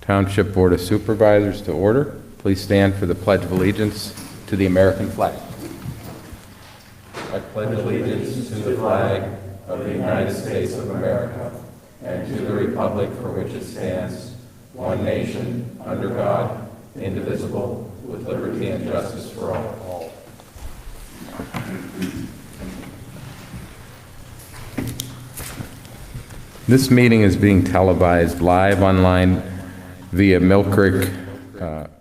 Township Board of Supervisors to order. Please stand for the Pledge of Allegiance to the American flag. I pledge allegiance to the flag of the United States of America and to the republic for which it stands, one nation, under God, indivisible, with liberty and justice for all. This meeting is being televised live online via Millcreek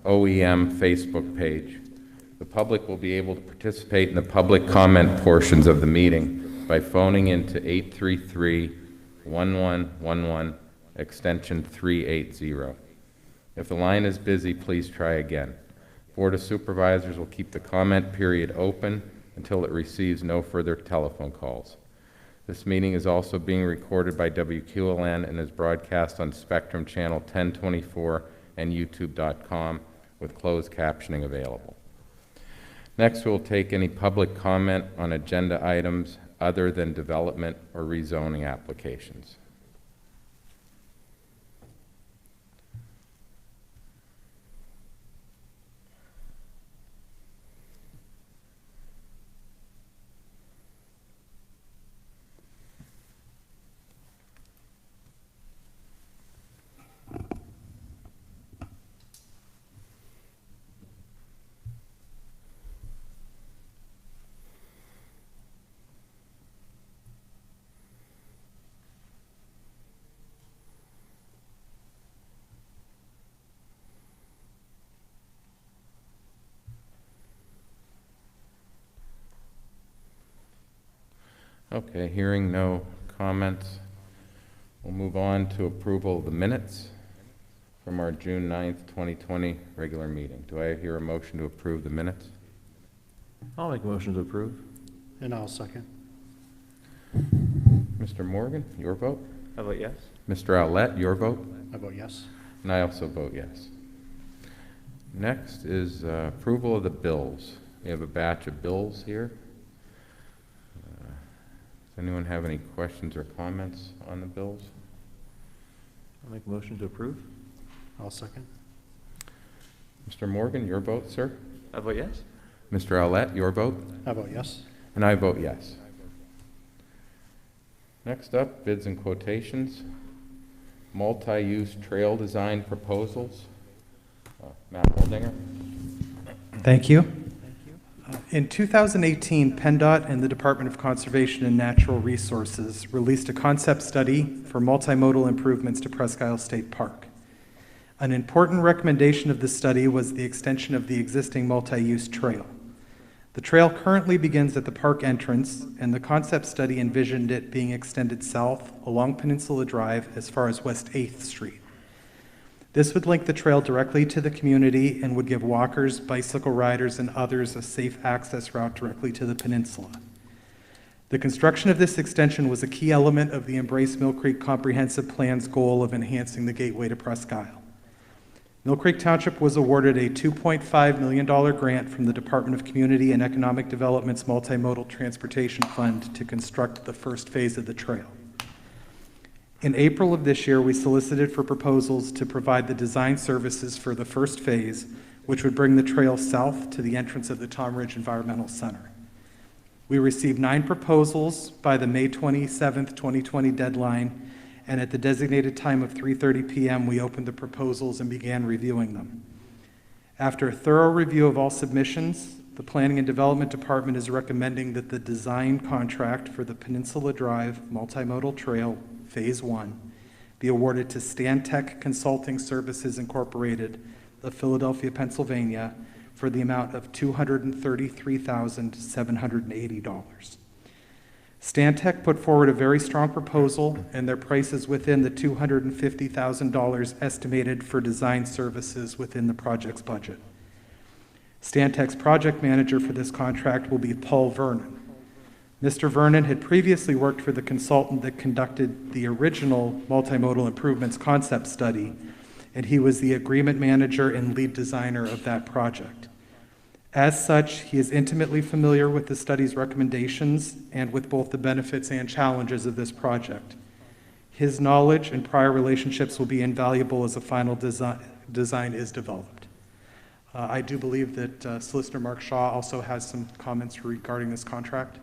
OEM Facebook page. The public will be able to participate in the public comment portions of the meeting by phoning into 833-1111 extension 380. If the line is busy, please try again. Board of Supervisors will keep the comment period open until it receives no further telephone calls. This meeting is also being recorded by WQLN and is broadcast on Spectrum Channel 1024 and YouTube.com with closed captioning available. Next, we'll take any public comment on agenda items other than development or rezoning applications. Okay, hearing no comments, we'll move on to approval of the minutes from our June 9th, 2020 regular meeting. Do I hear a motion to approve the minutes? I'll make a motion to approve. And I'll second. Mr. Morgan, your vote? I vote yes. Mr. Outlet, your vote? I vote yes. And I also vote yes. Next is approval of the bills. We have a batch of bills here. Does anyone have any questions or comments on the bills? I'll make a motion to approve. I'll second. Mr. Morgan, your vote, sir? I vote yes. Mr. Outlet, your vote? I vote yes. And I vote yes. Next up, bids and quotations. Multi-use trail design proposals. Matt Holdinger. Thank you. In 2018, PennDOT and the Department of Conservation and Natural Resources released a concept study for multimodal improvements to Presque State Park. An important recommendation of the study was the extension of the existing multi-use trail. The trail currently begins at the park entrance, and the concept study envisioned it being extended south along Peninsula Drive as far as West 8th Street. This would link the trail directly to the community and would give walkers, bicycle riders, and others a safe access route directly to the peninsula. The construction of this extension was a key element of the Embrace Millcreek Comprehensive Plan's goal of enhancing the gateway to Presque Isle. Millcreek Township was awarded a $2.5 million grant from the Department of Community and Economic Development's Multimodal Transportation Fund to construct the first phase of the trail. In April of this year, we solicited for proposals to provide the design services for the first phase, which would bring the trail south to the entrance of the Tom Ridge Environmental Center. We received 9 proposals by the May 27th, 2020 deadline, and at the designated time of 3:30 p.m., we opened the proposals and began reviewing them. After a thorough review of all submissions, the Planning and Development Department is recommending that the design contract for the Peninsula Drive Multimodal Trail Phase 1 be awarded to Stantec Consulting Services Incorporated of Philadelphia, Pennsylvania, for the amount of $233,780. Stantec put forward a very strong proposal, and their price is within the $250,000 estimated for design services within the project's budget. Stantec's project manager for this contract will be Paul Vernon. Mr. Vernon had previously worked for the consultant that conducted the original multimodal improvements concept study, and he was the agreement manager and lead designer of that project. As such, he is intimately familiar with the study's recommendations and with both the benefits and challenges of this project. His knowledge and prior relationships will be invaluable as the final design is developed. I do believe that Solicitor Mark Shaw also has some comments regarding this contract.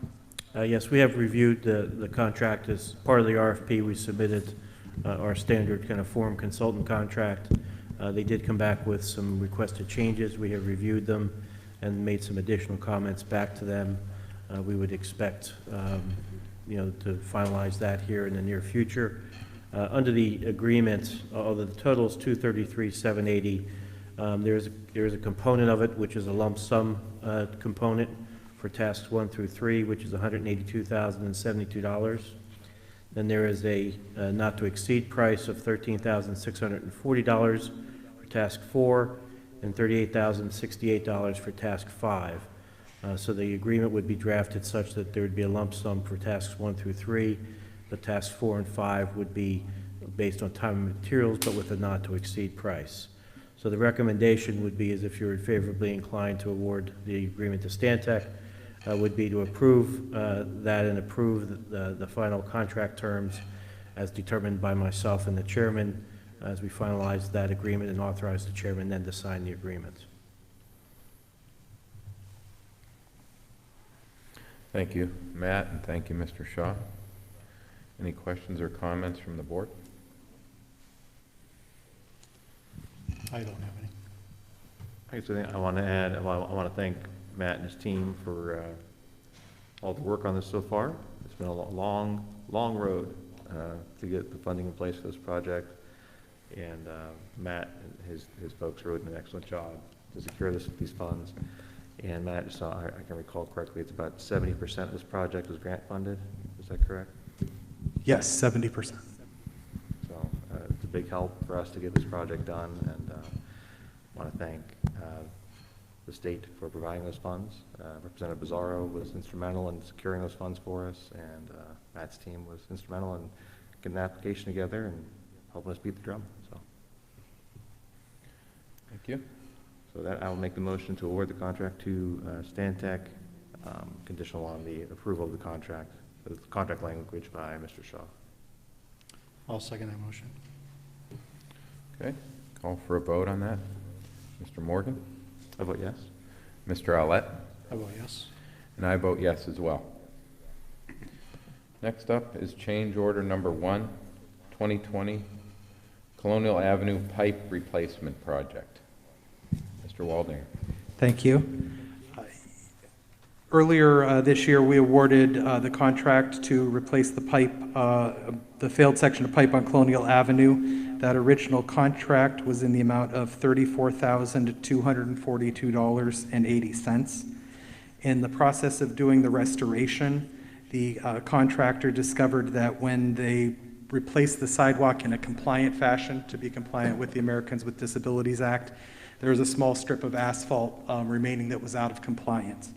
Yes, we have reviewed the contract. As part of the RFP, we submitted our standard kind of form consultant contract. They did come back with some requested changes. We have reviewed them and made some additional comments back to them. We would expect to finalize that here in the near future. Under the agreement, although the total is $233,780, there is a component of it which is a lump sum component for tasks 1 through 3, which is $182,072. Then there is a not to exceed price of $13,640 for task 4 and $38,068 for task 5. So the agreement would be drafted such that there would be a lump sum for tasks 1 through 3, but tasks 4 and 5 would be based on time and materials, but with a not to exceed price. So the recommendation would be, as if you're favorably inclined to award the agreement to Stantec, would be to approve that and approve the final contract terms as determined by myself and the chairman as we finalize that agreement and authorize the chairman then to sign the agreement. Thank you, Matt, and thank you, Mr. Shaw. Any questions or comments from the board? I don't have any. I guess the thing I want to add, I want to thank Matt and his team for all the work on this so far. It's been a long road to get the funding in place for this project, and Matt and his folks really did an excellent job to secure these funds. And Matt, just I can recall correctly, it's about 70% of this project was grant funded. Is that correct? Yes, 70%. So it's a big help for us to get this project done, and I want to thank the state for providing those funds. Representative Bizzarro was instrumental in securing those funds for us, and Matt's team was instrumental in getting the application together and helping us beat the drum. So, Thank you. so that I will make the motion to award the contract to Stantec, conditional on the approval of the contract language by Mr. Shaw. I'll second that motion. Okay, call for a vote on that. Mr. Morgan? I vote yes. Mr. Alette? I vote yes. And I vote yes as well. Next up is change order number 1, 2020, Colonial Avenue Pipe Replacement Project. Mr. Waldinger. Thank you. Earlier this year, we awarded the contract to replace the pipe, the failed section of pipe on Colonial Avenue. That original contract was in the amount of $34,242.80. In the process of doing the restoration, the contractor discovered that when they replaced the sidewalk in a compliant fashion, to be compliant with the Americans with Disabilities Act, there was a small strip of asphalt remaining that was out of compliance.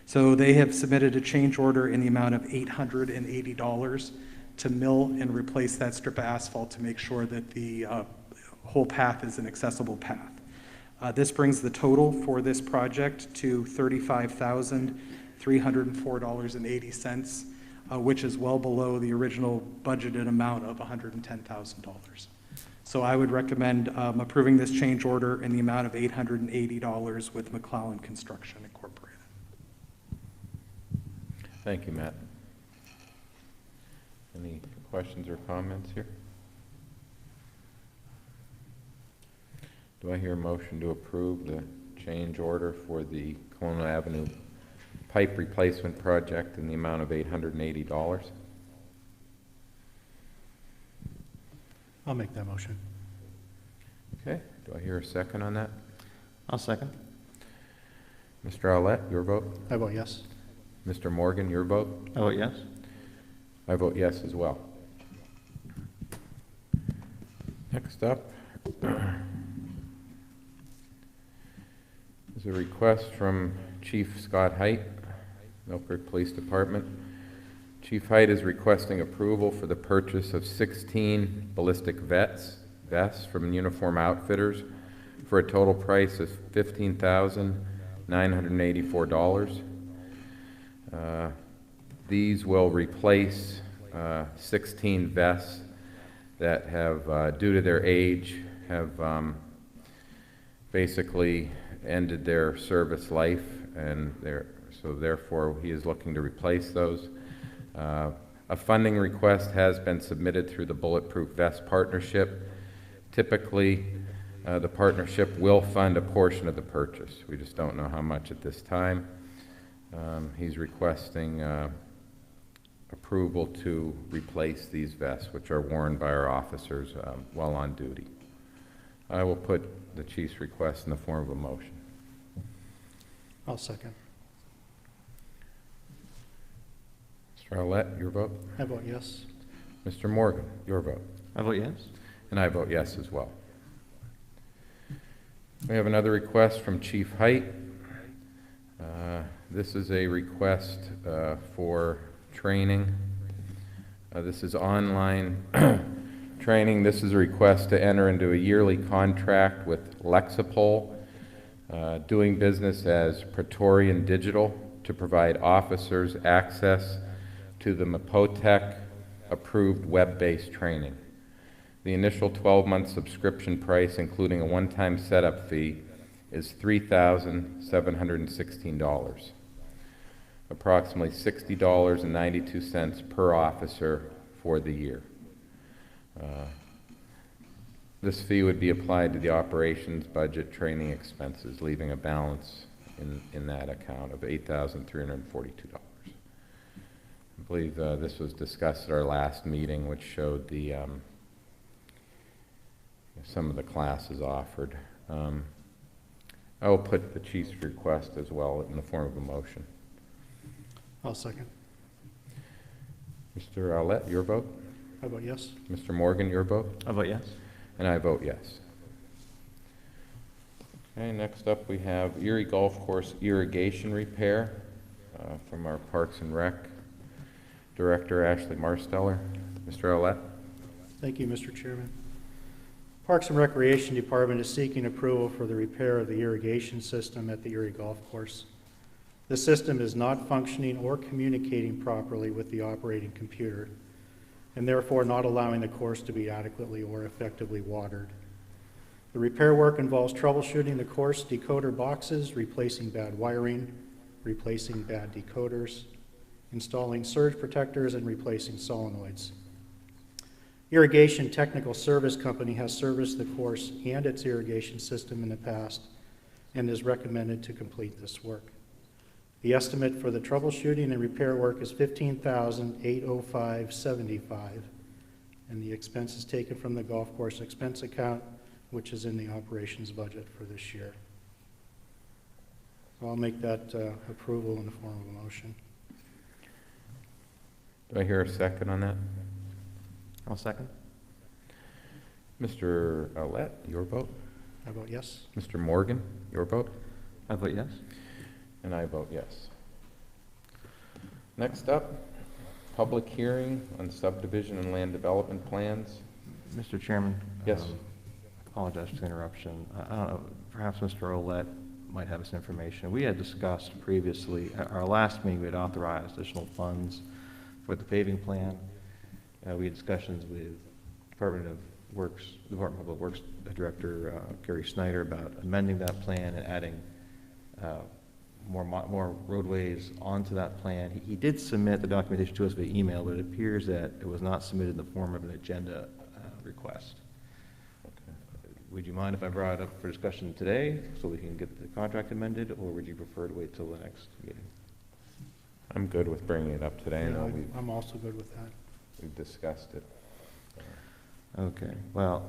So they have submitted a change order in the amount of $880 to mill and replace that strip of asphalt to make sure that the whole path is an accessible path. This brings the total for this project to $35,304.80, which is well below the original budgeted amount of $110,000. So I would recommend approving this change order in the amount of $880 with McClellan Construction Incorporated. Thank you, Matt. Any questions or comments here? Do I hear a motion to approve the change order for the Colonial Avenue pipe replacement project in the amount of $880? I'll make that motion. Okay, do I hear a second on that? I'll second. Mr. Alette, your vote? I vote yes. Mr. Morgan, your vote? I vote yes. I vote yes as well. Next up is a request from Chief Scott Height, Millcreek Police Department. Chief Height is requesting approval for the purchase of 16 ballistic vests from Uniform Outfitters for a total price of $15,984. These will replace 16 vests that have, due to their age, have basically ended their service life, and so therefore he is looking to replace those. A funding request has been submitted through the Bulletproof Vest Partnership. Typically, the partnership will fund a portion of the purchase. We just don't know how much at this time. He's requesting approval to replace these vests, which are worn by our officers while on duty. I will put the chief's request in the form of a motion. I'll second. Mr. Arlett, your vote? I vote yes. Mr. Morgan, your vote? I vote yes. And I vote yes as well. We have another request from Chief Height. This is a request for training. This is online training. This is a request to enter into a yearly contract with Lexipol, doing business as Praetorian Digital, to provide officers access to the MAPOTEC approved web-based training. The initial 12-month subscription price, including a one-time setup fee, is $3,716, approximately $60.92 per officer for the year. This fee would be applied to the operations budget training expenses, leaving a balance in that account of $8,342. I believe this was discussed at our last meeting, which showed the some of the classes offered. I will put the chief's request as well in the form of a motion. I'll second. Mr. Arlett, your vote? I vote yes. Mr. Morgan, your vote? I vote yes. And I vote yes. Okay, next up we have Erie Golf Course irrigation repair from our Parks and Rec Director, Ashley Marsteller. Mr. Arlett? Thank you, Mr. Chairman. Parks and Recreation Department is seeking approval for the repair of the irrigation system at the Erie Golf Course. The system is not functioning or communicating properly with the operating computer, and therefore not allowing the course to be adequately or effectively watered. The repair work involves troubleshooting the course decoder boxes, replacing bad wiring, replacing bad decoders, installing surge protectors, and replacing solenoids. Irrigation Technical Service Company has serviced the course and its irrigation system in the past and is recommended to complete this work. The estimate for the troubleshooting and repair work is $15,805.75, and the expense is taken from the golf course expense account, which is in the operations budget for this year. So I'll make that approval in the form of a motion. Do I hear a second on that? I'll second. Mr. Arlett, your vote? I vote yes. Mr. Morgan, your vote? I vote yes. And I vote yes. Next up, public hearing on subdivision and land development plans. Mr. Chairman? Yes. Apologize for the interruption. I don't know, perhaps Mr. Olette might have this information. We had discussed previously, at our last meeting, we had authorized additional funds for the paving plan. We had discussions with Department of Public Works Director Gary Snyder about amending that plan and adding more roadways onto that plan. He did submit the documentation to us via email, but it appears that it was not submitted in the form of an agenda request. Okay. Would you mind if I brought it up for discussion today so we can get the contract amended, or would you prefer to wait till the next meeting? I'm good with bringing it up today. Yeah, and I'm also good with that. we've discussed it. Okay. Well,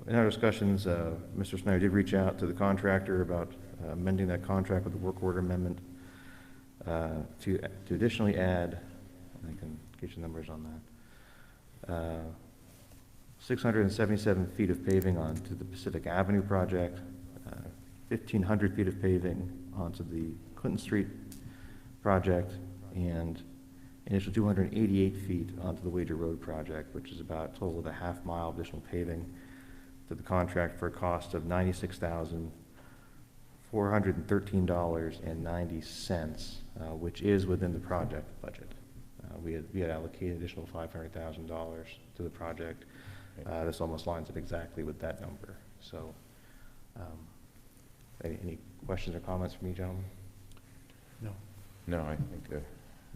in our discussions, Mr. Snyder did reach out to the contractor about amending that contract with the work order amendment to additionally add, I can get you numbers on that, 677 feet of paving onto the Pacific Avenue project, 1,500 feet of paving onto the Clinton Street project, and an additional 288 feet onto the Wager Road project, which is about a total of a half-mile additional paving to the contract for a cost of $96,413.90, which is within the project budget. We had allocated additional $500,000 to the project. This almost lines up exactly with that number. So, any questions or comments from you, gentlemen? No. No, I think,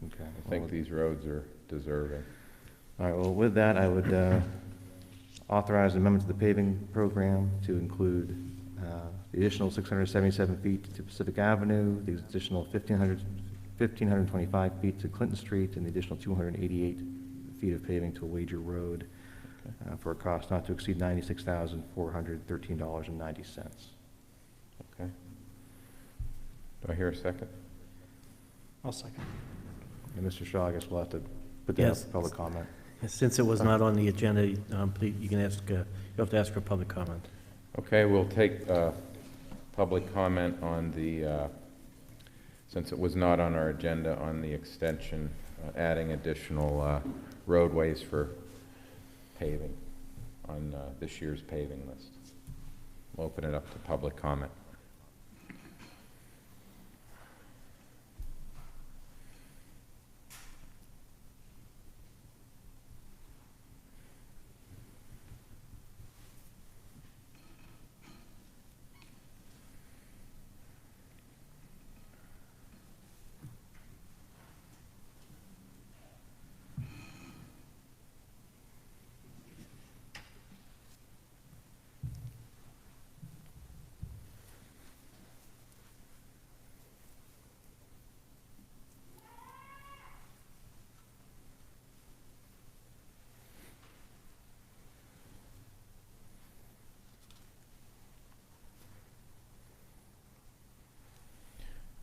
Okay. I think these roads are deserving. All right, well, with that, I would authorize an amendment to the paving program to include the additional 677 feet to Pacific Avenue, the additional 1,525 feet to Clinton Street, and the additional 288 feet of paving to Wager Road for a cost not to exceed $96,413.90. Okay. Do I hear a second? I'll second. And Mr. Shaw, I guess we'll have to put that Yes. up for public comment. Since it was not on the agenda, please, you can ask, you have to ask for public comment. Okay, we'll take public comment on the, since it was not on our agenda, on the extension, adding additional roadways for paving on this year's paving list. We'll open it up to public comment.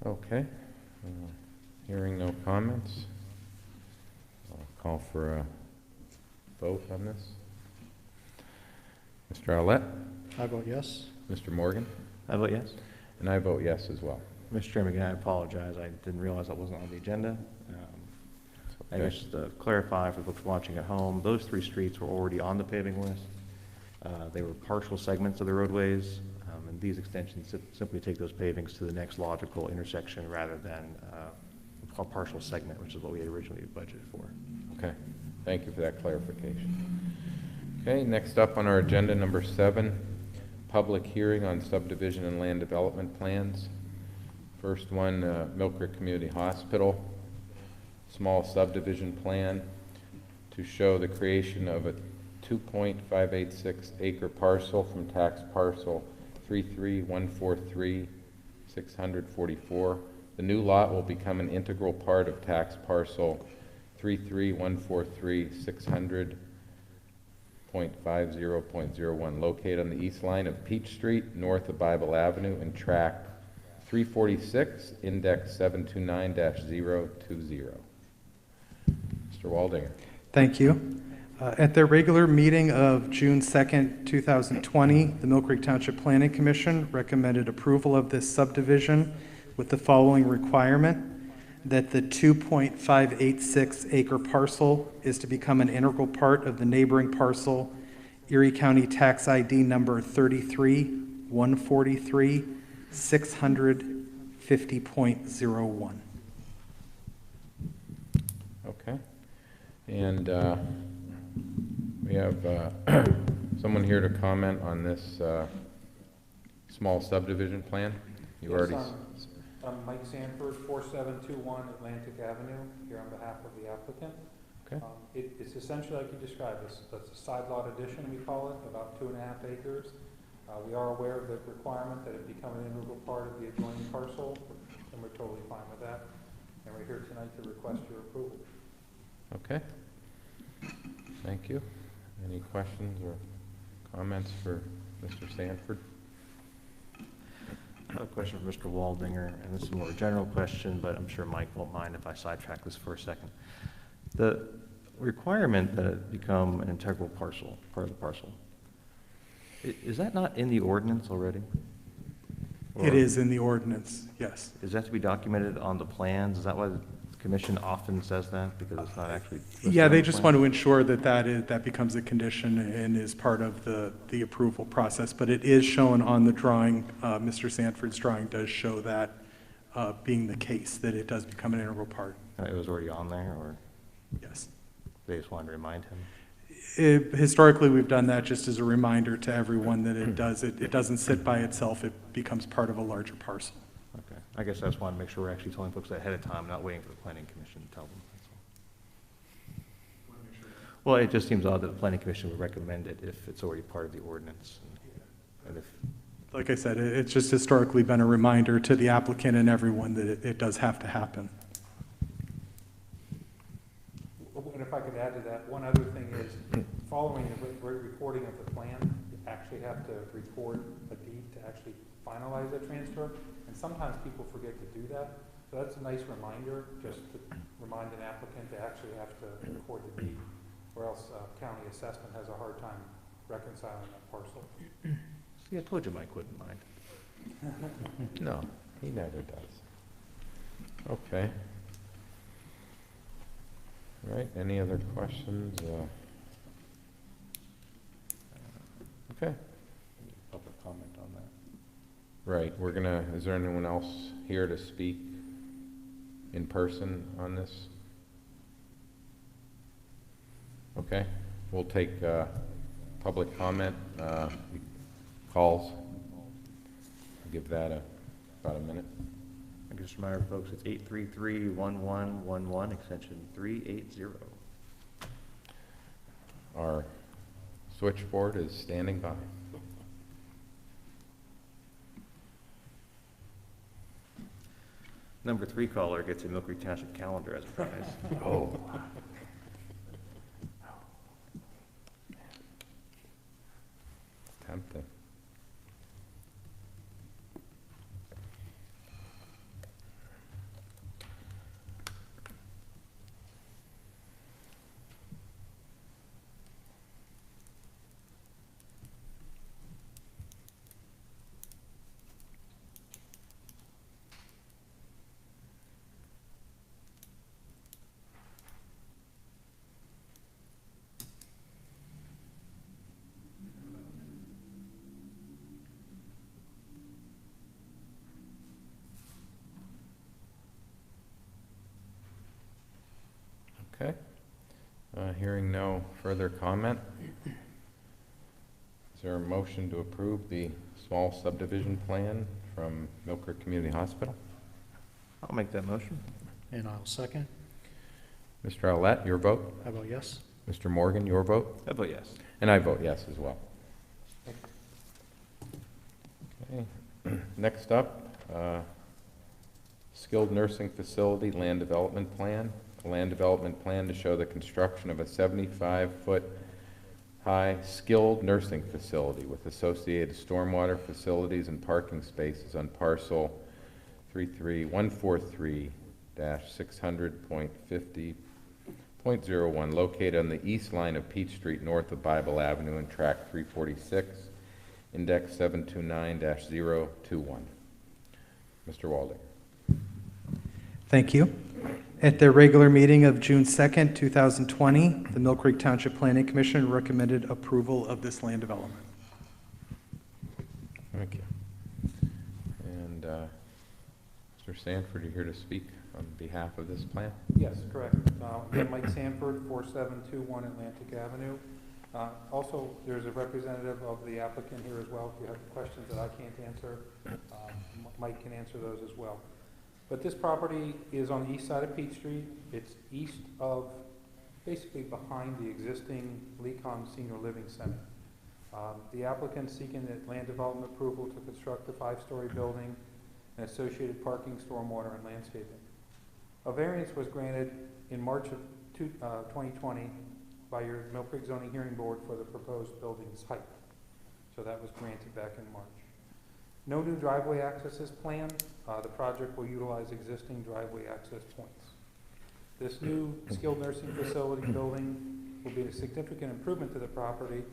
Okay, hearing no comments, I'll call for a vote on this. Mr. Owlett? I vote yes. Mr. Morgan? I vote yes. And I vote yes as well. Mr. Chairman, again, I apologize. I didn't realize that wasn't on the agenda. I Okay. guess just to clarify for folks watching at home, those three streets were already on the paving list. They were partial segments of the roadways, and these extensions simply take those pavings to the next logical intersection rather than a partial segment, which is what we had originally budgeted for. Okay, thank you for that clarification. Okay, next up on our agenda, number 7, public hearing on subdivision and land development plans. First one, Millcreek Community Hospital, small subdivision plan to show the creation of a 2.586 acre parcel from tax parcel 33143-644. The new lot will become an integral part of tax parcel 33143-600.50.01, located on the east line of Peach Street, north of Bible Avenue, and tract 346, index 729-020. Mr. Waldinger. Thank you. At their regular meeting of June 2nd, 2020, the Millcreek Township Planning Commission recommended approval of this subdivision with the following requirement: that the 2.586 acre parcel is to become an integral part of the neighboring parcel, Erie County Tax ID number 33-143-650.01. Okay. And we have someone here to comment on this small subdivision plan. You Yes, already. I'm Mike Sanford, 4721 Atlantic Avenue, here on behalf of the applicant. Okay. It's essentially like you described, it's a side lot addition, we call it, about 2.5 acres. We are aware of the requirement that it become an integral part of the adjoining parcel, and we're totally fine with that. And we're here tonight to request your approval. Okay. Thank you. Any questions or comments for Mr. Sanford? I have a question for Mr. Waldinger, and this is more a general question, but I'm sure Mike won't mind if I sidetrack this for a second. The requirement that it become an integral parcel, part of the parcel, is that not in the ordinance already? Or It is in the ordinance, yes. Is that to be documented on the plans? Is that why the commission often says that, because it's not actually listed Yeah, on they the just plan? want to ensure that that becomes a condition and is part of the approval process. But it is shown on the drawing. Mr. Sanford's drawing does show that being the case, that it does become an integral part. It was already on there, or Yes. they just wanted to remind him? Historically, we've done that just as a reminder to everyone that it doesn't sit by itself, it becomes part of a larger parcel. Okay, I guess I just want to make sure we're actually telling folks ahead of time, not waiting for the planning commission to tell them. That's all. Well, it just seems odd that the planning commission would recommend it if it's already part of the ordinance. And if, Like I said, it's just historically been a reminder to the applicant and everyone that it does have to happen. And if I could add to that, one other thing is, following the recording of the plan, you actually have to record a deed to actually finalize that transfer, and sometimes people forget to do that. So that's a nice reminder, just to remind an applicant to actually have to record the deed, or else county assessment has a hard time reconciling that parcel. see, I told you Mike wouldn't mind. No, he never does. Okay. All right, any other questions? Okay, Public comment on that. right, is there anyone else here to speak in person on this? Okay, we'll take public comment, calls. I'll give that about a minute. I can just remind folks, it's 833-1111, extension 380. Our switchboard is standing by. Number 3 caller gets a Millcreek Township calendar as a prize. Oh. Tempting. Okay. Hearing no further comment, is there a motion to approve the small subdivision plan from Millcreek Community Hospital? I'll make that motion. And I'll second. Mr. Owlett, your vote? I vote yes. Mr. Morgan, your vote? I vote yes. And I vote yes as well. Okay. Next up, skilled nursing facility land development plan. A land development plan to show the construction of a 75-foot high skilled nursing facility with associated stormwater facilities and parking spaces on parcel 33143-600.50.01 located on the east line of Peach Street north of Bible Avenue and tract 346, index 729-021. Mr. Waldeck. Thank you. At their regular meeting of June 2nd, 2020, the Millcreek Township Planning Commission recommended approval of this land development. Thank you. And Mr. Sanford, you're here to speak on behalf of this plan? Yes, correct. Again, Mike Sanford, 4721 Atlantic Avenue. Also, there's a representative of the applicant here as well. If you have questions that I can't answer, Mike can answer those as well. But this property is on the east side of Peach Street. It's east of, basically behind the existing Lecom Senior Living Center. The applicant seeking the land development approval to construct a 5-story building and associated parking, stormwater, and landscaping. A variance was granted in March of 2020 by your Millcreek Zoning Hearing Board for the proposed building's height. So that was granted back in March. No new driveway access is planned. The project will utilize existing driveway access points. This new skilled nursing facility building will be a significant improvement to the property.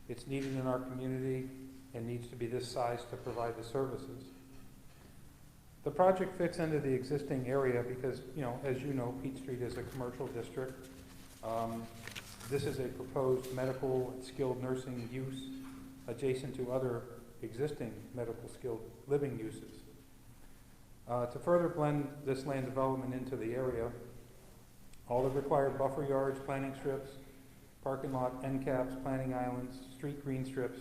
It's needed in our community and needs to be this size to provide the services. The project fits into the existing area because, as you know, Peach Street is a commercial district. This is a proposed medical and skilled nursing use adjacent to other existing medical skilled living uses. To further blend this land development into the area, all the required buffer yards, planting strips, parking lot end caps, planting islands, street green strips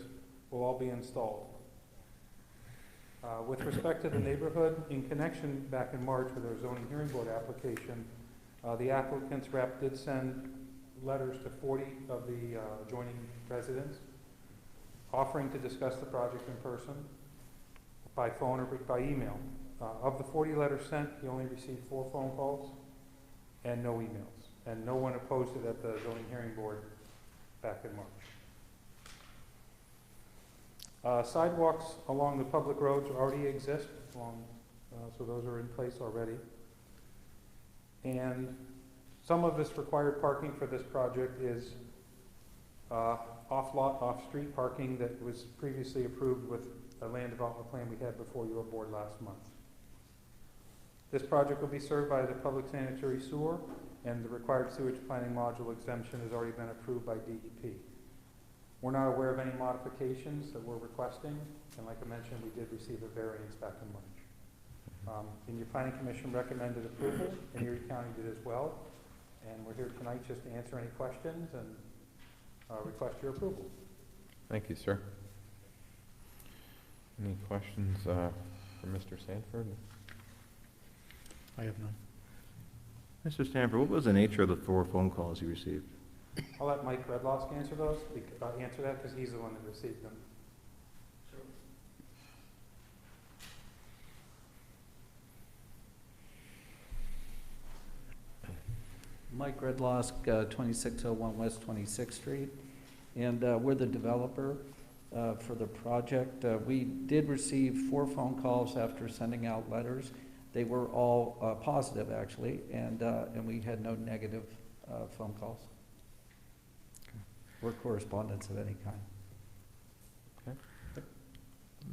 will all be installed. With respect to the neighborhood, in connection back in March with our zoning hearing board application, the applicant's rep did send letters to 40 of the adjoining residents offering to discuss the project in person, by phone or by email. Of the 40 letters sent, he only received 4 phone calls and no emails, and no one opposed it at the zoning hearing board back in March. Sidewalks along the public roads already exist, so those are in place already. And some of this required parking for this project is off-lot, off-street parking that was previously approved with a land development plan we had before your board last month. This project will be served by the public sanitary sewer, and the required sewage planning module exemption has already been approved by DEP. We're not aware of any modifications that we're requesting, and like I mentioned, we did receive a variance back in March. And your planning commission recommended approval, and Erie County did as well. And we're here tonight just to answer any questions and request your approval. Thank you, sir. Any questions for Mr. Sanford? I have none. Mr. Stanford, what was the nature of the 4 phone calls you received? I'll let Mike Redlosk answer those, answer that because he's the one that received them. Mike Redlosk, 2601 West 26th Street, and we're the developer for the project. We did receive 4 phone calls after sending out letters. They were all positive, actually, and we had no negative phone calls or correspondence of any kind.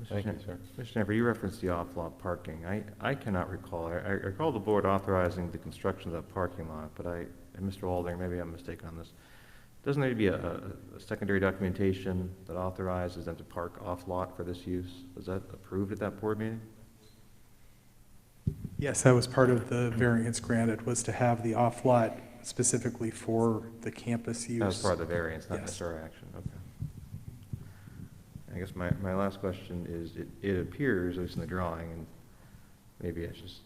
Thank you, sir. Mr. Stanford, you referenced the off-lot parking. I cannot recall. I recall the board authorizing the construction of that parking lot, but and Mr. Walding, maybe I'm mistaken on this. Doesn't there be a secondary documentation that authorizes them to park off-lot for this use? Was that approved at that board meeting? Yes, that was part of the variance granted, was to have the off-lot specifically for the campus use. That was part of the variance, not Yes. necessary action. Okay. I guess my last question is, it appears, at least in the drawing, and maybe it's just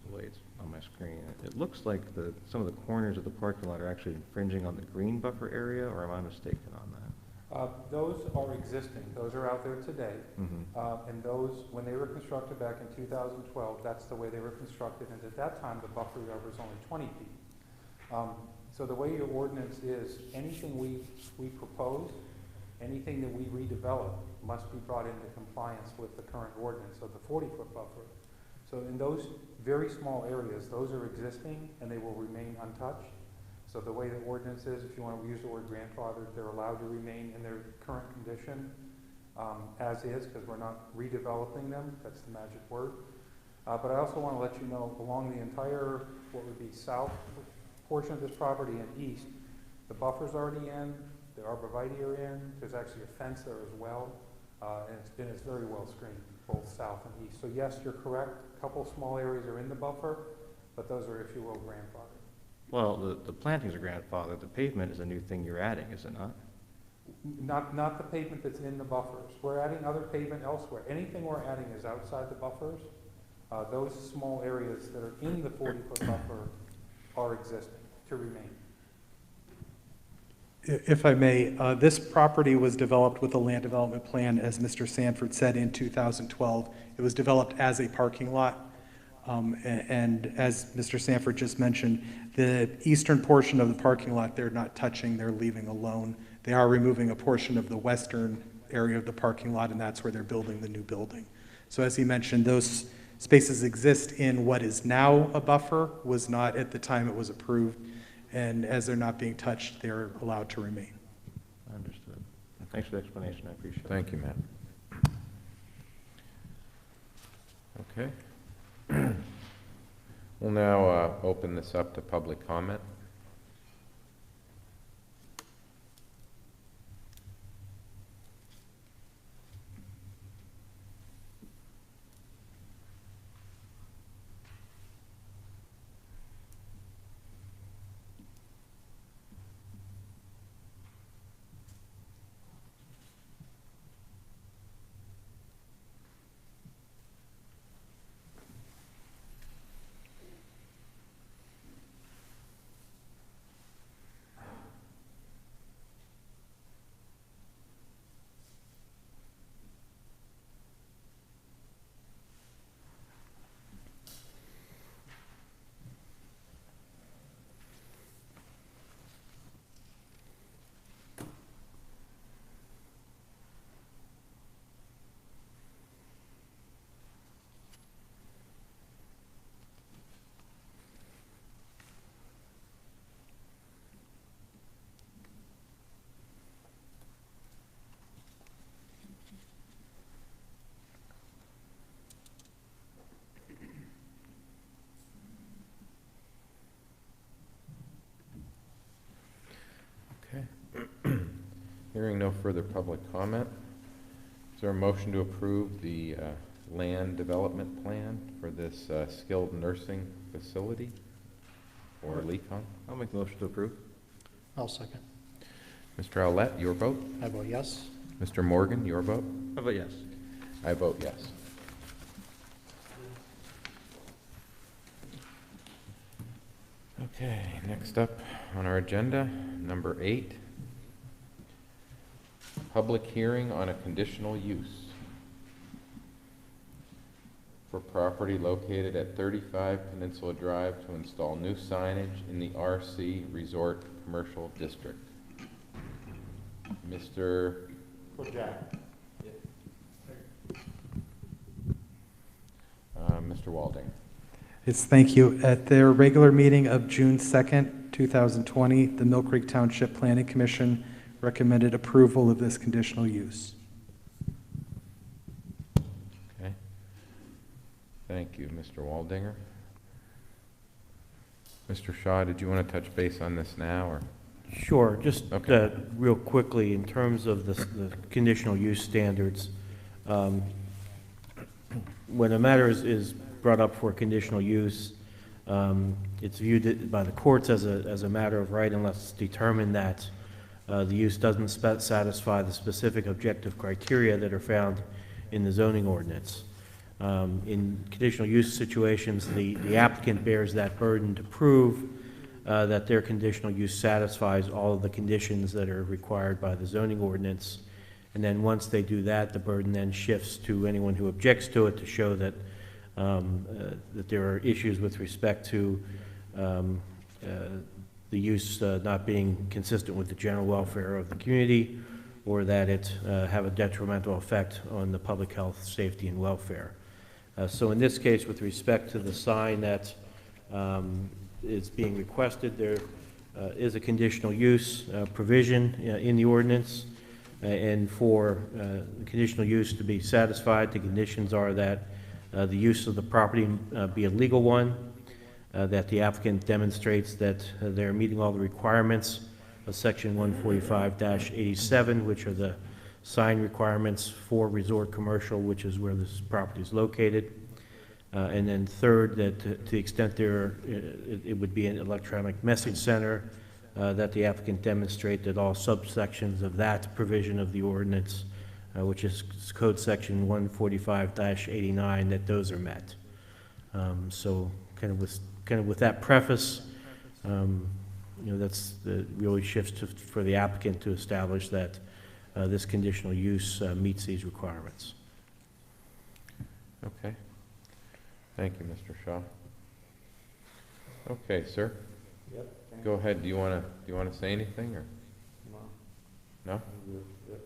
the way it's on my screen, it looks like some of the corners of the parking lot are actually infringing on the green buffer area, or am I mistaken on that? Those are existing. Those are out there today. Mm-hmm. And those, when they were constructed back in 2012, that's the way they were constructed. And at that time, the buffer yard was only 20 feet. So the way your ordinance is, anything we propose, anything that we redevelop must be brought into compliance with the current ordinance of the 40-foot buffer. So in those very small areas, those are existing and they will remain untouched. So the way the ordinance is, if you want to use the word grandfather, they're allowed to remain in their current condition as is, because we're not redeveloping them. That's the magic word. But I also want to let you know, along the entire, what would be south portion of this property and east, the buffer's already in, the arborvitae are in, there's actually a fence there as well, and it's very well screened, both south and east. So yes, you're correct, a couple small areas are in the buffer, but those are, if you will, grandfathered. Well, the plantings are grandfathered. The pavement is a new thing you're adding, is it not? Not the pavement that's in the buffers. We're adding other pavement elsewhere. Anything we're adding is outside the buffers. Those small areas that are in the 40-foot buffer are existing to remain. If I may, this property was developed with a land development plan, as Mr. Sanford said, in 2012. It was developed as a parking lot. And as Mr. Sanford just mentioned, the eastern portion of the parking lot they're not touching, they're leaving alone. They are removing a portion of the western area of the parking lot, and that's where they're building the new building. So as he mentioned, those spaces exist in what is now a buffer, was not at the time it was approved, and as they're not being touched, they're allowed to remain. Understood. Thanks for the explanation. I appreciate it. Thank you, Matt. Okay. We'll now open this up to public comment. Hearing no further public comment, is there a motion to approve the land development plan for this skilled nursing facility or LECON? I'll make the motion to approve. I'll second. Mr. Owlett, your vote? I vote yes. Mr. Morgan, your vote? How about yes? I vote yes. Okay, next up on our agenda, number 8, public hearing on a conditional use for property located at 35 Peninsula Drive to install new signage in the RC Resort Commercial District. Mr. Mr. Walding. Yes, thank you. At their regular meeting of June 2nd, 2020, the Millcreek Township Planning Commission recommended approval of this conditional use. Okay. Thank you, Mr. Waldinger. Mr. Shaw, did you want to touch base on this now, or? Sure, just Okay. real quickly, in terms of the conditional use standards, when a matter is brought up for conditional use, it's viewed by the courts as a matter of right unless it's determined that the use doesn't satisfy the specific objective criteria that are found in the zoning ordinance. In conditional use situations, the applicant bears that burden to prove that their conditional use satisfies all of the conditions that are required by the zoning ordinance. And then once they do that, the burden then shifts to anyone who objects to it to show that that there are issues with respect to the use not being consistent with the general welfare of the community, or that it have a detrimental effect on the public health, safety, and welfare. So in this case, with respect to the sign that is being requested, there is a conditional use provision in the ordinance, and for the conditional use to be satisfied, the conditions are that the use of the property be a legal one, that the applicant demonstrates that they're meeting all the requirements of Section 145-87, which are the sign requirements for resort commercial, which is where this property is located. And then third, that to the extent it would be an electronic message center, that the applicant demonstrate that all subsections of that provision of the ordinance, which is code section 145-89, that those are met. So kind of with that preface, that's really shifts for the applicant to establish that this conditional use meets these requirements. Okay. Thank you, Mr. Shaw. Okay, sir. Yep. Go ahead. Do you want to say anything, or No. no? Yep.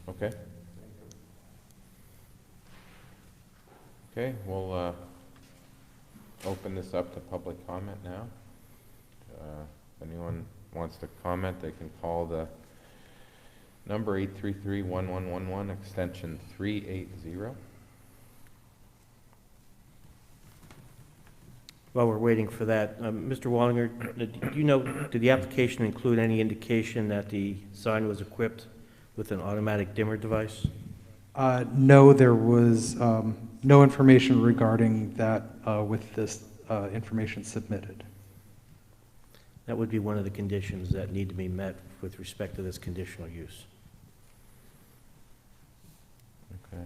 Okay. Okay. We'll open this up to public comment now. If anyone wants to comment, they can call the number 833-1111, extension 380. While we're waiting for that, Mr. Wallinger, did the application include any indication that the sign was equipped with an automatic dimmer device? No, there was no information regarding that with this information submitted. That would be one of the conditions that need to be met with respect to this conditional use. Okay.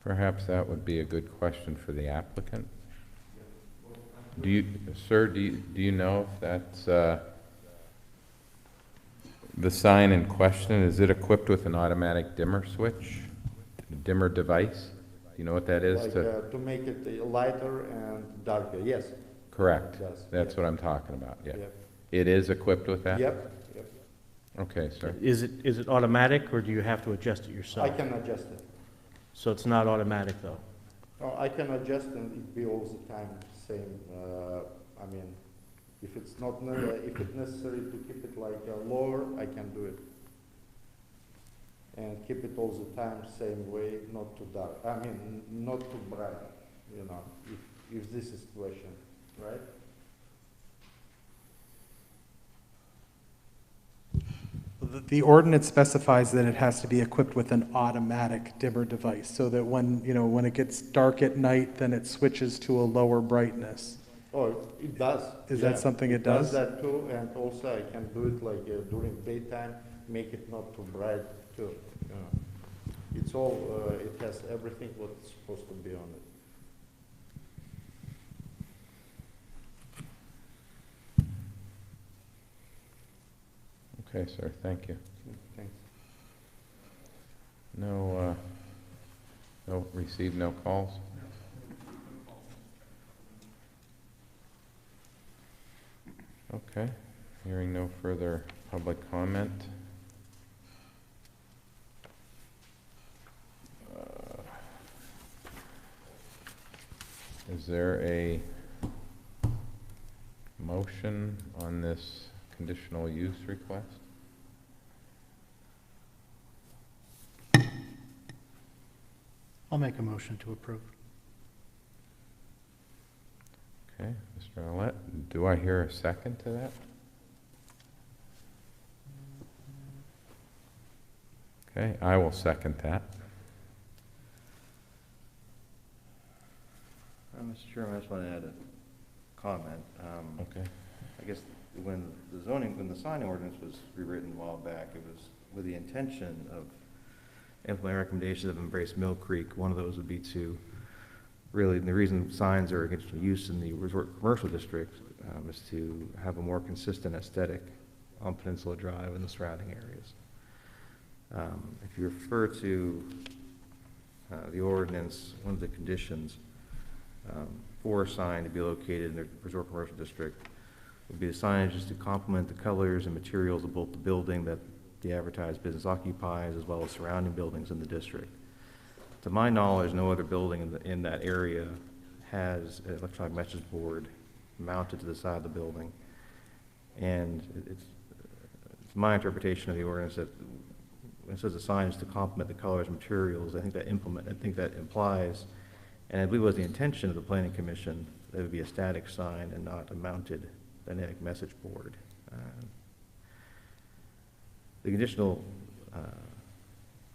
Perhaps that would be a good question for the applicant. Sir, do you know if that's the sign in question? Is it equipped with an automatic dimmer switch, a dimmer device? Do you know what that is? To make it lighter and darker, yes. Correct. It does, That's yeah. what I'm talking about. Yeah. Yep. It is equipped with that. Yep. Okay, sir. Is it automatic, or do you have to adjust it yourself? I can adjust it. So it's not automatic, though? Oh, I can adjust and it be all the time same. I mean, if it's not, if it's necessary to keep it like lower, I can do it. And keep it all the time same way, not too dark. I mean, not too bright, you know, if this is question, right? The ordinance specifies that it has to be equipped with an automatic dimmer device, so that when, you know, when it gets dark at night, then it switches to a lower brightness. Oh, it does. Is that something it does? That too, and also I can do it like during daytime, make it not too bright too. You know. It's all, it has everything what's supposed to be on it. Okay, sir, thank you. Thanks. No, received no calls? Okay, hearing no further public comment. Is there a motion on this conditional use request? I'll make a motion to approve. Okay, Mr. Olet, do I hear a second to that? Okay, I will second that. Mr. Chairman, I just want to add a comment. Okay. I guess when the sign ordinance was rewritten a while back, it was with the intention of implementing recommendations of embrace Millcreek. One of those would be to really, the reason signs are against use in the resort commercial district is to have a more consistent aesthetic on Peninsula Drive and the surrounding areas. If you refer to the ordinance, one of the conditions for a sign to be located in the resort commercial district would be the signage is to complement the colors and materials of both the building that the advertised business occupies as well as surrounding buildings in the district. To my knowledge, no other building in that area has an electronic message board mounted to the side of the building. And it's my interpretation of the ordinance that when it says the sign is to complement the colors and materials, I think that implies, and I believe it was the intention of the Planning Commission, that it would be a static sign and not a mounted dynamic message board. The conditional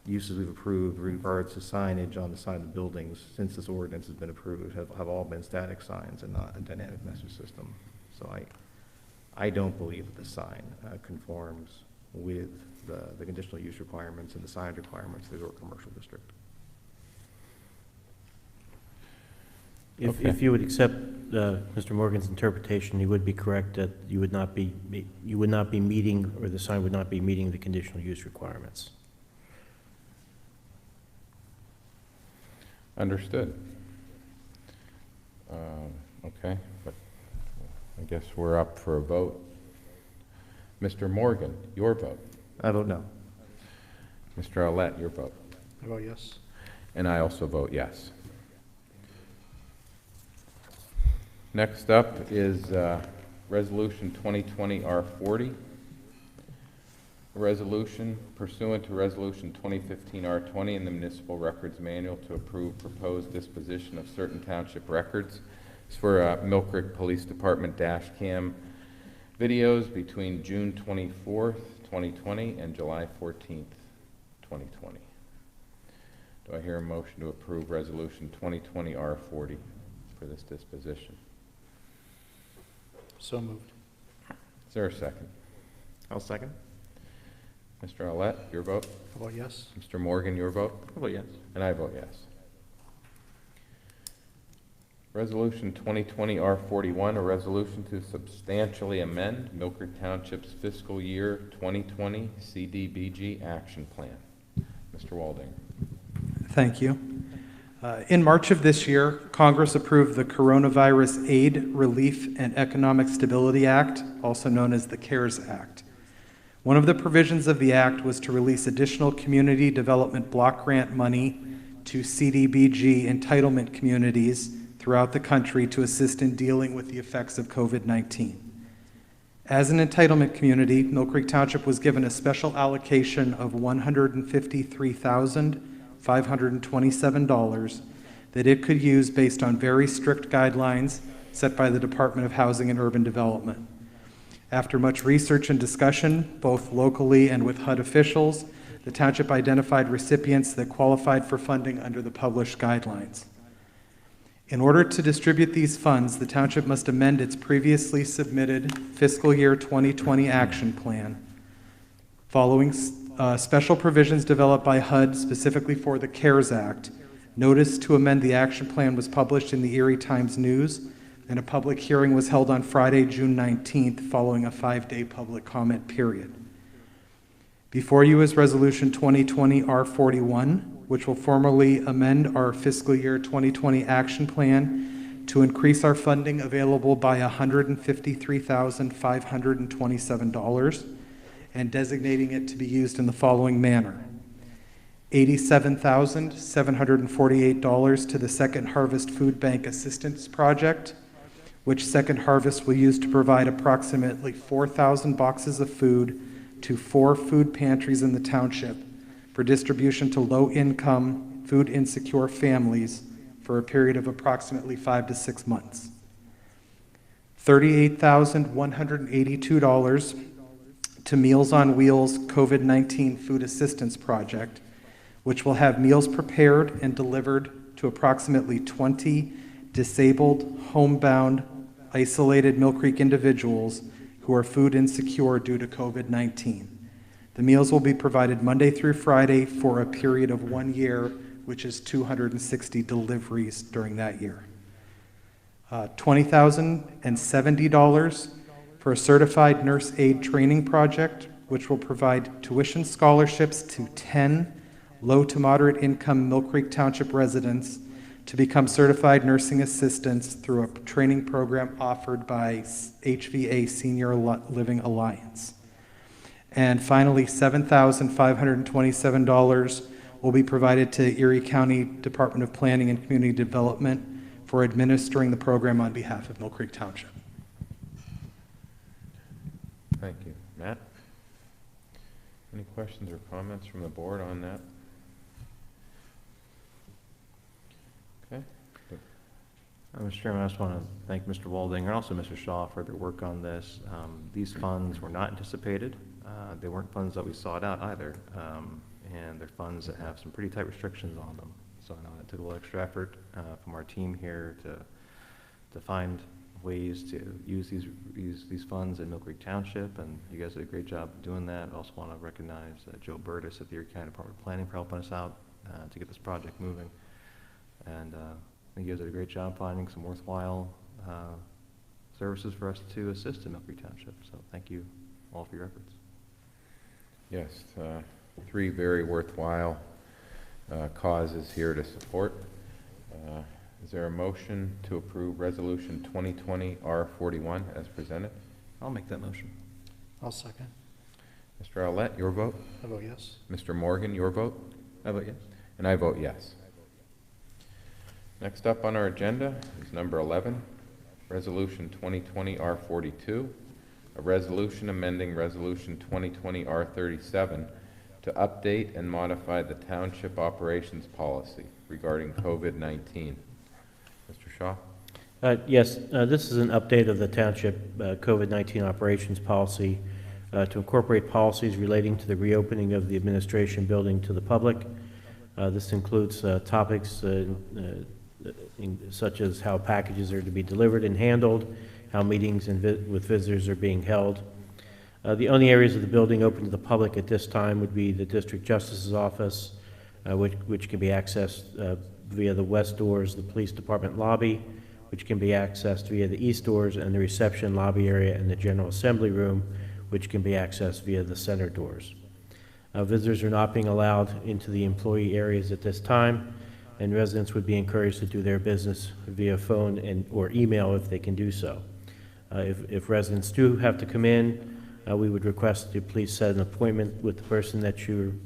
uses we've approved with regards to signage on the side of the buildings since this ordinance has been approved have all been static signs and not a dynamic message system. So I don't believe that the sign conforms with the conditional use requirements and the signage requirements of the resort commercial district. If you would accept Mr. Morgan's interpretation, he would be correct that you would not be meeting, or the sign would not be meeting the conditional use requirements. Understood. Okay, but I guess we're up for a vote. Mr. Morgan, your vote. I vote no. Mr. Olet, your vote. I vote yes. And I also vote yes. Next up is Resolution 2020 R40. A resolution pursuant to Resolution 2015 R20 in the Municipal Records Manual to approve proposed disposition of certain township records. It's for Millcreek Police Department dash cam videos between June 24th, 2020 and July 14th, 2020. Do I hear a motion to approve Resolution 2020 R40 for this disposition? So moved. Is there a second? I'll second. Mr. Olet, your vote? I vote yes. Mr. Morgan, your vote? I vote yes. And I vote yes. Resolution 2020 R41, a resolution to substantially amend Millcreek Township's fiscal year 2020 CDBG action plan. Mr. Waldinger. Thank you. In March of this year, Congress approved the Coronavirus Aid, Relief, and Economic Stability Act, also known as the CARES Act, One of the provisions of the act was to release additional community development block grant money to CDBG entitlement communities throughout the country to assist in dealing with the effects of COVID-19. As an entitlement community, Millcreek Township was given a special allocation of $153,527 that it could use based on very strict guidelines set by the Department of Housing and Urban Development. After much research and discussion, both locally and with HUD officials, the township identified recipients that qualified for funding under the published guidelines. In order to distribute these funds, the township must amend its previously submitted fiscal year 2020 action plan. Following special provisions developed by HUD specifically for the CARES Act, notice to amend the action plan was published in the Erie Times News, and a public hearing was held on Friday, June 19th, following a 5-day public comment period. Before you is Resolution 2020 R41, which will formally amend our fiscal year 2020 action plan to increase our funding available by $153,527 and designating it to be used in the following manner: $87,748 to the Second Harvest Food Bank Assistance Project, which Second Harvest will use to provide approximately 4,000 boxes of food to 4 food pantries in the township for distribution to low-income, food-insecure families for a period of approximately 5 to 6 months. $38,182 to Meals on Wheels COVID-19 Food Assistance Project, which will have meals prepared and delivered to approximately 20 disabled, homebound, isolated Millcreek individuals who are food insecure due to COVID-19. The meals will be provided Monday through Friday for a period of 1 year, which is 260 deliveries during that year. $20,070 for a certified nurse aid training project, which will provide tuition scholarships to 10 low to moderate income Millcreek Township residents to become certified nursing assistants through a training program offered by HVA Senior Living Alliance. And finally, $7,527 will be provided to Erie County Department of Planning and Community Development for administering the program on behalf of Millcreek Township. Thank you. Matt? Any questions or comments from the board on that? Okay. Mr. Chairman, I just want to thank Mr. Walding and also Mr. Shaw for their work on this. These funds were not anticipated. They weren't funds that we sought out either, and they're funds that have some pretty tight restrictions on them. So I know it took a little extra effort from our team here to find ways to use these funds in Millcreek Township, and you guys did a great job doing that. I also want to recognize Joe Burtis at the Erie County Department of Planning for helping us out to get this project moving. And I think you guys did a great job finding some worthwhile services for us to assist in Millcreek Township. So thank you all for your efforts. Yes, 3 very worthwhile causes here to support. Is there a motion to approve Resolution 2020 R41 as presented? I'll make that motion. I'll second. Mr. Owlett, your vote? I vote yes. Mr. Morgan, your vote? I vote yes. And I vote yes. Next up on our agenda is number 11, Resolution 2020 R42, a resolution amending Resolution 2020 R37 to update and modify the township operations policy regarding COVID-19. Mr. Shaw? Yes, this is an update of the township COVID-19 operations policy to incorporate policies relating to the reopening of the administration building to the public. This includes topics such as how packages are to be delivered and handled, how meetings with visitors are being held. The only areas of the building open to the public at this time would be the District Justice's office, which can be accessed via the west doors, the police department lobby, which can be accessed via the east doors, and the reception lobby area and the general assembly room, which can be accessed via the center doors. Visitors are not being allowed into the employee areas at this time, and residents would be encouraged to do their business via phone or email if they can do so. If residents do have to come in, we would request that you please set an appointment with the person that you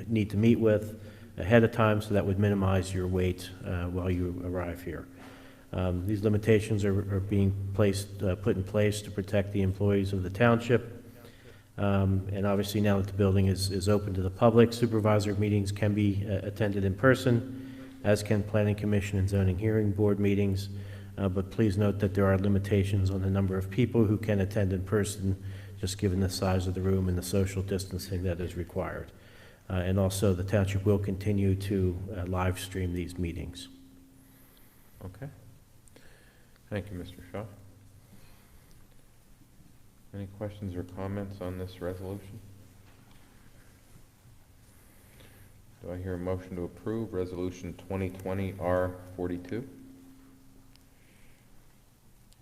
need to meet with ahead of time, so that would minimize your wait while you arrive here. These limitations are being put in place to protect the employees of the township. And obviously, now that the building is open to the public, supervisor meetings can be attended in person, as can planning commission and zoning hearing board meetings. But please note that there are limitations on the number of people who can attend in person, just given the size of the room and the social distancing that is required. And also, the township will continue to live stream these meetings. Okay. Thank you, Mr. Shaw. Any questions or comments on this resolution? Do I hear a motion to approve Resolution 2020-R42?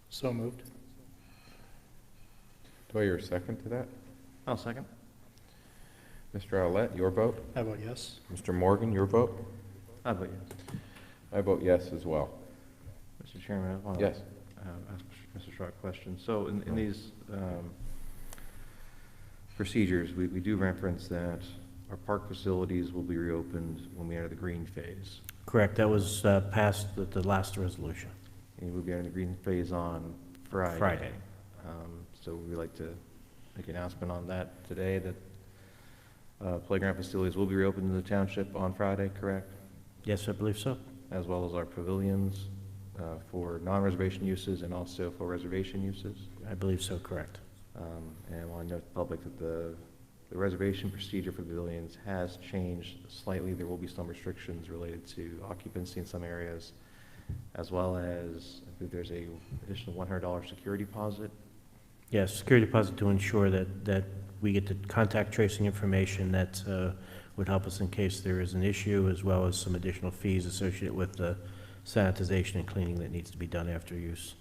So moved. Do I hear a second to that? I'll second. Mr. Owlett, your vote? I vote yes. Mr. Morgan, your vote? I vote yes. I vote yes as well. Mr. Chairman, I want Yes. to ask Mr. Shaw a question. So in these procedures, we do reference that our park facilities will be reopened when we enter the green phase. Correct. That was passed at the last resolution. And we'll be entering the green phase on Friday. Friday. So we'd like to make an announcement on that today, that playground facilities will be reopened in the township on Friday, correct? Yes, I believe so. As well as our pavilions for non-reservation uses and also for reservation uses. I believe so, correct. And I want to note to the public that the reservation procedure for pavilions has changed slightly. There will be some restrictions related to occupancy in some areas, as well as I think there's a additional $100 security deposit. Yes, security deposit to ensure that we get the contact tracing information that would help us in case there is an issue, as well as some additional fees associated with the sanitization and cleaning that needs to be done after use.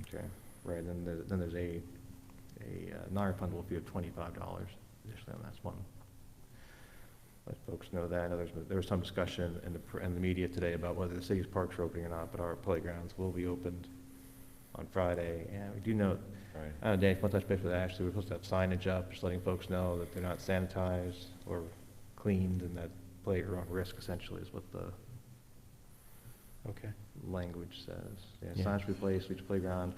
Okay, right. Then there's a non-refundable fee of $25 additionally on that one. Let folks know that. I know there was some discussion in the media today about whether the city's parks are opening or not, but our playgrounds will be opened on Friday. And we do note, I don't know, Danny, if you want to touch base with Ashley, we're supposed to have signage up, just letting folks know that they're not sanitized or cleaned, and that players are on risk, essentially, is what the Okay. language says. Yeah, Yeah. signage to be placed at each playground,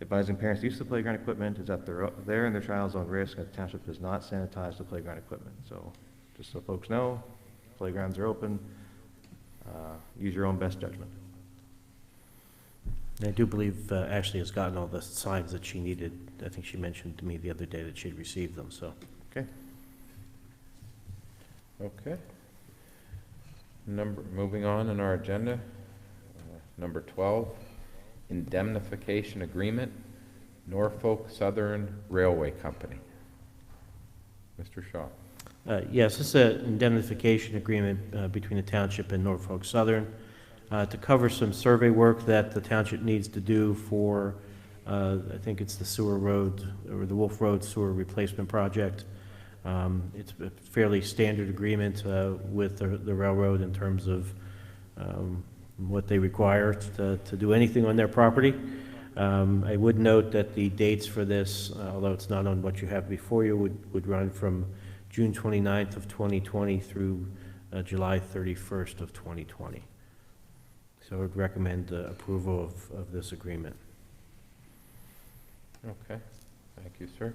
advising parents use of the playground equipment is that they're and their child's own risk, and the township does not sanitize the playground equipment. So, just so folks know, playgrounds are open. Use your own best judgment. I do believe Ashley has gotten all the signs that she needed. I think she mentioned to me the other day that she'd received them, so. Okay. Okay. Moving on in our agenda, number 12, Indemnification Agreement, Norfolk Southern Railway Company. Mr. Shaw. Yes, this is an indemnification agreement between the township and Norfolk Southern to cover some survey work that the township needs to do for, I think it's the sewer road, or the Wolf Road sewer replacement project. It's a fairly standard agreement with the railroad in terms of what they require to do anything on their property. I would note that the dates for this, although it's not on what you have before you, would run from June 29th of 2020 through July 31st of 2020. So I would recommend approval of this agreement. Okay. Thank you, sir.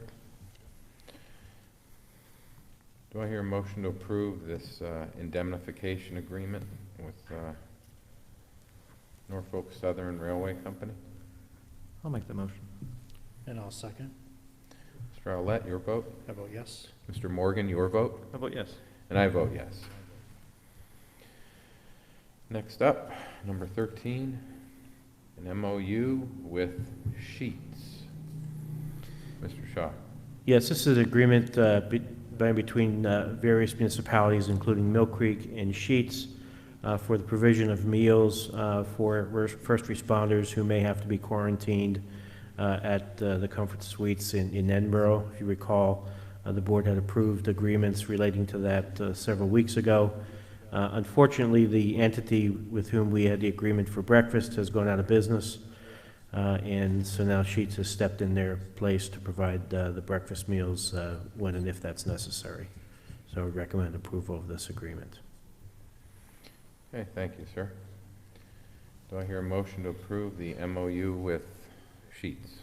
Do I hear a motion to approve this indemnification agreement with Norfolk Southern Railway Company? I'll make the motion. And I'll second. Mr. Owlett, your vote? I vote yes. Mr. Morgan, your vote? I vote yes. And I vote yes. Next up, number 13, an MOU with Sheets. Mr. Shaw. Yes, this is an agreement between various municipalities, including Millcreek and Sheets, for the provision of meals for first responders who may have to be quarantined at the Comfort Suites in Edinburgh. If you recall, the board had approved agreements relating to that several weeks ago. Unfortunately, the entity with whom we had the agreement for breakfast has gone out of business. And so now Sheets has stepped in their place to provide the breakfast meals when and if that's necessary. So I would recommend approval of this agreement. Okay, thank you, sir. Do I hear a motion to approve the MOU with Sheets?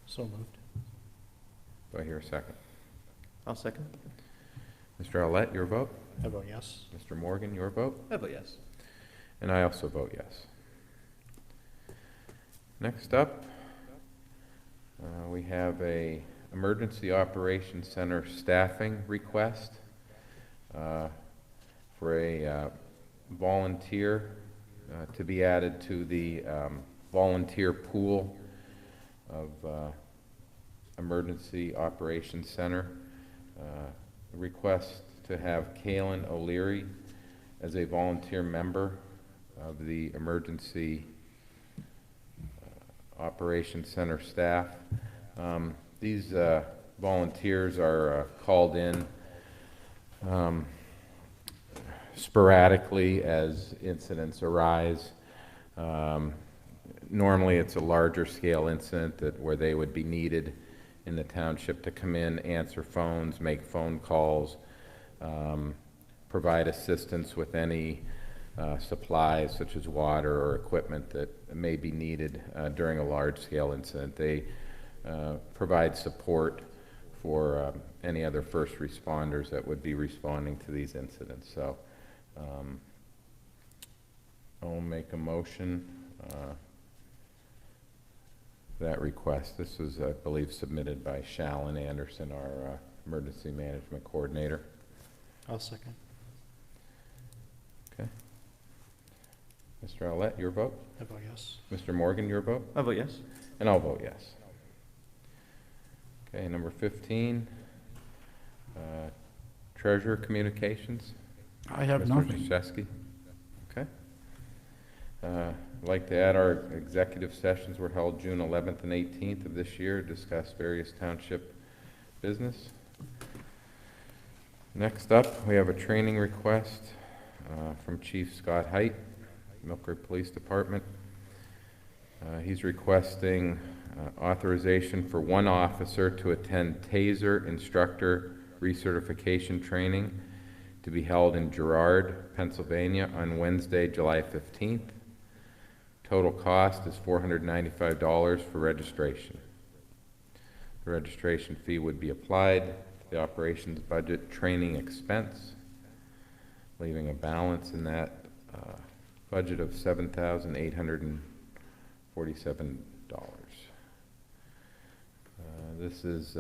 So moved. Do I hear a second? I'll second. Mr. Owlett, your vote? I vote yes. Mr. Morgan, your vote? I vote yes. And I also vote yes. Next up, we have a Emergency Operations Center staffing request for a volunteer to be added to the volunteer pool of Emergency Operations Center. Request to have Kaylin O'Leary as a volunteer member of the Emergency Operations Center staff. These volunteers are called in sporadically as incidents arise. Normally it's a larger scale incident where they would be needed in the township to come in, answer phones, make phone calls, provide assistance with any supplies such as water or equipment that may be needed during a large-scale incident. They provide support for any other first responders that would be responding to these incidents. So I'll make a motion that request. This was, I believe, submitted by Shallon Anderson, our emergency management coordinator. I'll second. Okay. Mr. Owlett, your vote? I vote yes. Mr. Morgan, your vote? I vote yes. And I'll vote yes. Okay, number 15, Treasurer Communications. I have Mr. nothing. Krzyzewski. Okay. I'd like to add our executive sessions were held June 11th and 18th of this year to discuss various township business. Next up, we have a training request from Chief Scott Height, Millcreek Police Department. He's requesting authorization for one officer to attend TASER instructor recertification training to be held in Girard, Pennsylvania on Wednesday, July 15th. Total cost is $495 for registration. The registration fee would be applied to the operations budget training expense, leaving a balance in that budget of $7,847. This is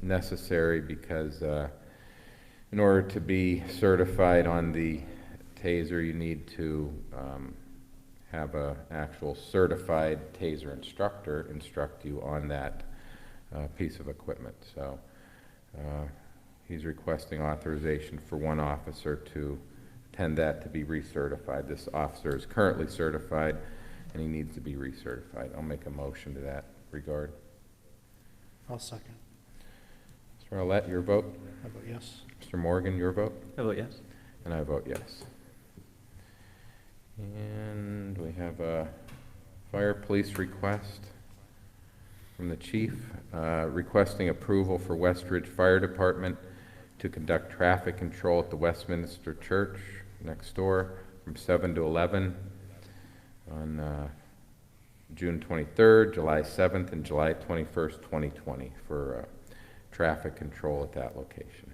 necessary because in order to be certified on the TASER, you need to have an actual certified TASER instructor instruct you on that piece of equipment. So he's requesting authorization for one officer to attend that to be recertified. This officer is currently certified and he needs to be recertified. I'll make a motion to that regard. I'll second. Mr. Owlett, your vote? I vote yes. Mr. Morgan, your vote? I vote yes. And I vote yes. And we have a fire police request from the chief requesting approval for Westridge Fire Department to conduct traffic control at the Westminster Church next door from 7 to 11 on June 23rd, July 7th, and July 21st, 2020 for traffic control at that location.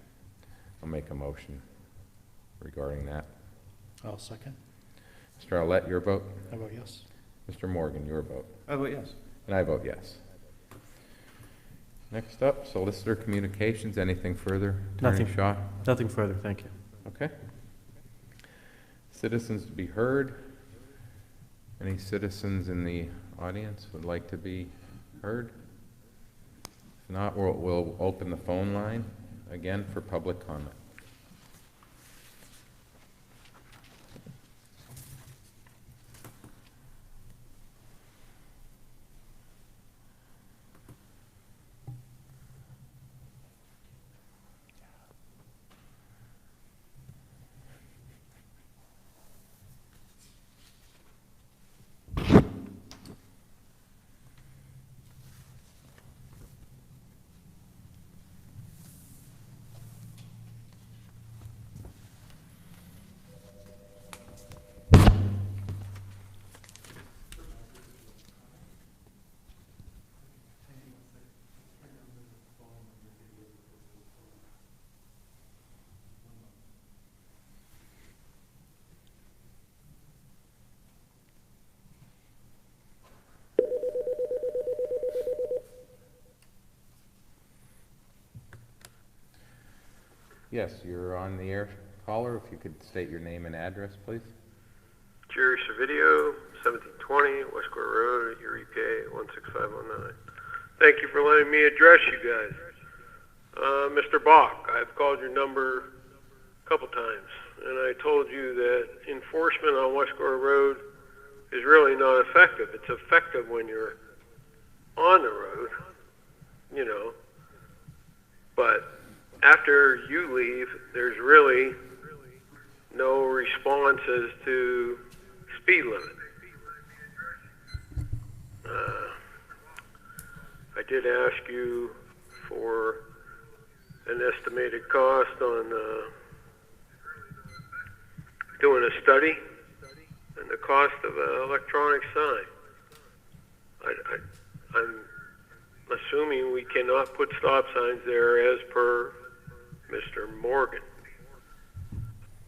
I'll make a motion regarding that. I'll second. Mr. Owlett, your vote? I vote yes. Mr. Morgan, your vote? I vote yes. And I vote yes. Next up, Solicitor Communications. Anything further? Attorney Nothing. Shaw? Nothing further, thank you. Okay. Citizens to be heard. Any citizens in the audience would like to be heard? If not, we'll open the phone line again for public comment. Yes, you're on the air, caller. If you could state your name and address, please. Jerry Servideo, 1720 West Square Road, Erie, PA 16519. Thank you for letting me address you guys. Mr. Bach, I've called your number a couple times, and I told you that enforcement on West Square Road is really not effective. It's effective when you're on the road, you know, but after you leave, there's really no responses to speed limit. I did ask you for an estimated cost on doing a study and the cost of an electronic sign. I'm assuming we cannot put stop signs there as per Mr. Morgan.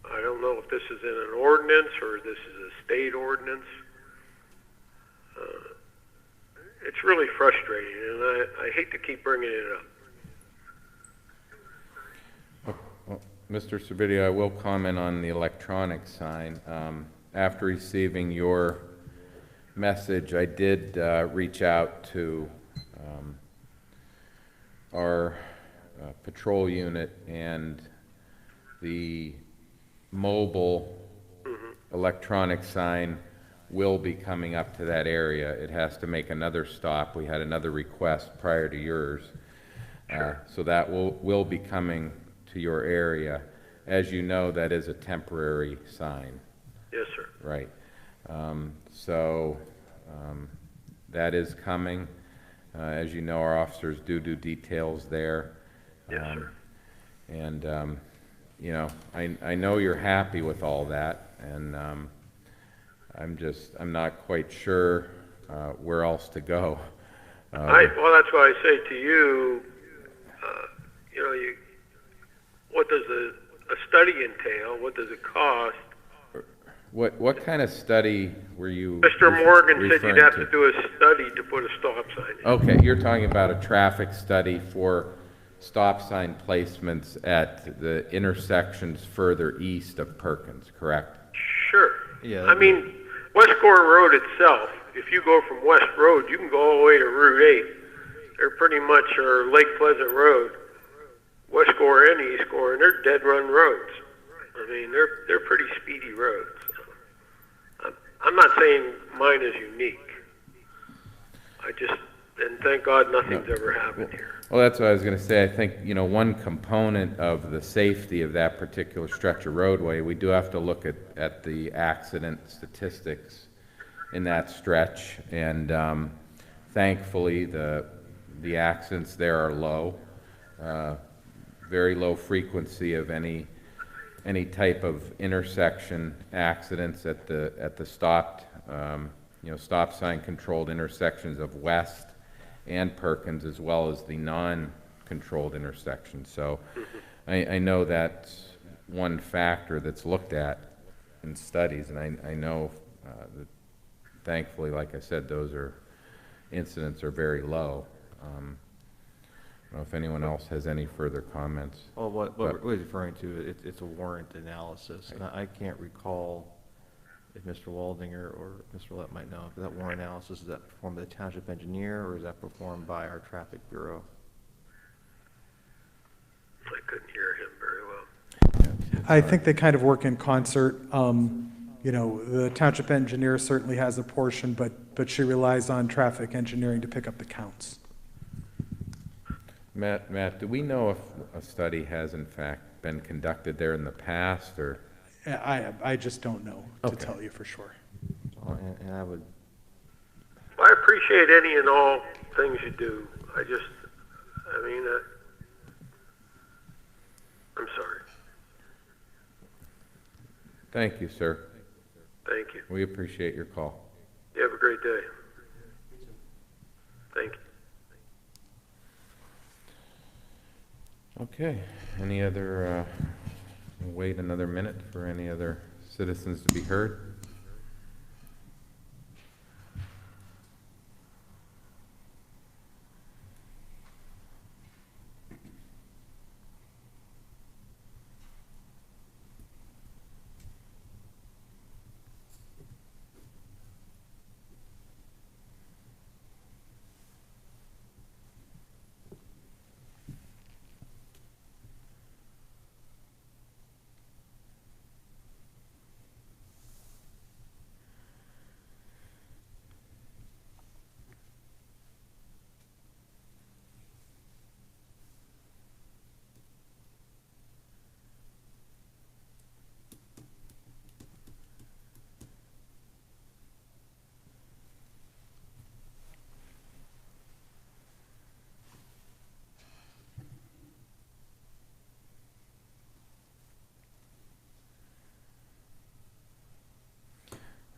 I don't know if this is in an ordinance or this is a state ordinance. It's really frustrating, and I hate to keep bringing it up. Well, Mr. Servideo, I will comment on the electronic sign. After receiving your message, I did reach out to our patrol unit, and the mobile electronic sign will be coming up to that area. It has to make another stop. We had another request prior to yours. So that will be coming to your area. As you know, that is a temporary sign. Yes, sir. Right. That is coming. As you know, our officers do details there. Yes, sir. And you know, I know you're happy with all that, and I'm not quite sure where else to go. Well, that's why I say to you, you know, what does a study entail? What does it cost? What kind of study were you Mr. Morgan said referring you'd have to do a study to put a stop sign in. Okay, you're talking about a traffic study for stop sign placements at the intersections further east of Perkins, correct? Sure. Yeah. I mean, West Square Road itself, if you go from West Road, you can go all the way to Route 8. They're pretty much are Lake Pleasant Road, West Square and East Square, and they're dead run roads. I mean, they're pretty speedy roads. I'm not saying mine is unique. And thank God nothing's ever happened here. Well, that's what I was going to say. I think, you know, one component of the safety of that particular stretch of roadway, we do have to look at the accident statistics in that stretch, and thankfully the accidents there are low, very low frequency of any type of intersection accidents at the stopped, you know, stop sign controlled intersections of West and Perkins, as well as the non-controlled intersections. So I know that's one factor that's looked at in studies, and I know that thankfully, like I said, incidents are very low. I don't know if anyone else has any further comments. Well, what we're referring to, it's a warrant analysis, and I can't recall if Mr. Waldinger or Mr. Lett might know, if that warrant analysis, is that performed by the township engineer, or is that performed by our traffic bureau? I couldn't hear him very well. I think they kind of work in concert. You know, the township engineer certainly has a portion, but she relies on traffic engineering to pick up the counts. Matt, do we know if a study has in fact been conducted there in the past, or? I just don't know to Okay. tell you for sure. And I would, I appreciate any and all things you do. I'm sorry. Thank you, sir. Thank you. We appreciate your call. You have a great day. Thank you. Okay, any other, wait another minute for any other citizens to be heard?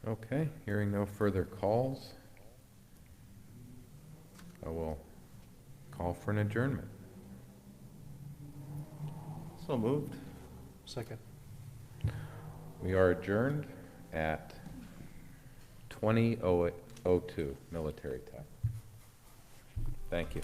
Okay, hearing no further calls, I will call for an adjournment. So moved. Second. We are adjourned at 20:02 military time. Thank you.